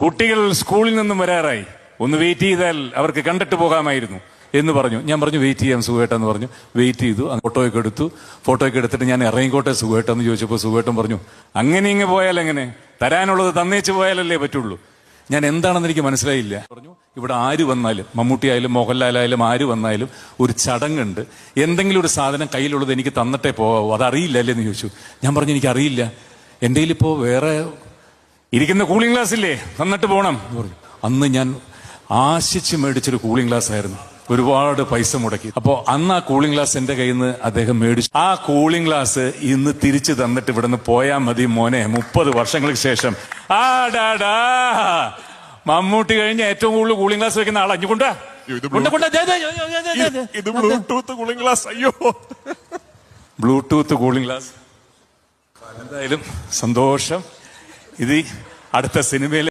കുട്ടികൾ സ്കൂളിൽ നിന്നും വരാറായി, ഒന്ന് വെയിറ്റ് ചെയ്താൽ അവർക്ക് കണ്ടിട്ട് പോകാമായിരുന്നു എന്ന് പറഞ്ഞു. ഞാൻ പറഞ്ഞു വെയിറ്റ് ചെയ്യാം സുഖേട്ടെന്ന് പറഞ്ഞു. വെയിറ്റ് ചെയ്തു. ഫോട്ടോയൊക്കെ എടുത്തിട്ട് ഞാൻ ഇറങ്ങിക്കോട്ടെ സുഖേട്ടെന്ന് ചോദിച്ചപ്പോൾ സുഖേട്ടൻ പറഞ്ഞു, അങ്ങനെ ഇങ്ങ് പോയാൽ എങ്ങനെ, തരാനുള്ളത് തന്നേച്ച് പോയാലല്ലേ പറ്റുള്ളൂ. ഞാൻ എന്താണെന്ന് എനിക്ക് മനസ്സിലായില്ല. പറഞ്ഞു ഇവിടെ ആര് വന്നാലും, മമ്മൂട്ടി ആയാലും മോഹൻലാലായാലും ആര് വന്നാലും ഒരു ചടങ്ങുണ്ട്, എന്തെങ്കിലും ഒരു സാധനം കയ്യിലുള്ളത് എനിക്ക് തന്നിട്ടേ പോകാവൂ, അതറിയില്ലല്ലേ എന്ന് ചോദിച്ചു. ഞാൻ പറഞ്ഞു എനിക്കറിയില്ല, എൻ്റെ കയ്യിലിപ്പോൾ വേറെ ഇരിക്കുന്ന കൂളിംഗ് ഗ്ലാസ് ഇല്ലേ, തന്നിട്ട് പോകണം എന്ന് പറഞ്ഞു. അന്ന് ഞാൻ ആശിച്ച് മേടിച്ചൊരു കൂളിംഗ് ഗ്ലാസ് ആയിരുന്നു, ഒരുപാട് പൈസ മുടക്കി. അപ്പോ അന്ന് ആ കൂളിംഗ് ഗ്ലാസ് എന്റെ കയ്യിൽ നിന്ന് അദ്ദേഹം മേടിച്ചു. ആ കൂളിംഗ് ഗ്ലാസ് ഇന്ന് തിരിച്ചു തന്നിട്ട് ഇവിടുന്ന് പോയാ മതി മോനെ, 30 വർഷങ്ങൾക്ക് ശേഷം. ആടാടാ, മമ്മൂട്ടി കഴിഞ്ഞ ഏറ്റവും കൂടുതൽ കൂളിംഗ് ഗ്ലാസ് വെക്കുന്ന ആളാ. Bluetooth cooling glass. അയ്യോ, ബ്ലൂടൂത്ത് കൂളിംഗ് ഗ്ലാസ്. എന്തായാലും സന്തോഷം. ഇത് അടുത്ത സിനിമയിൽ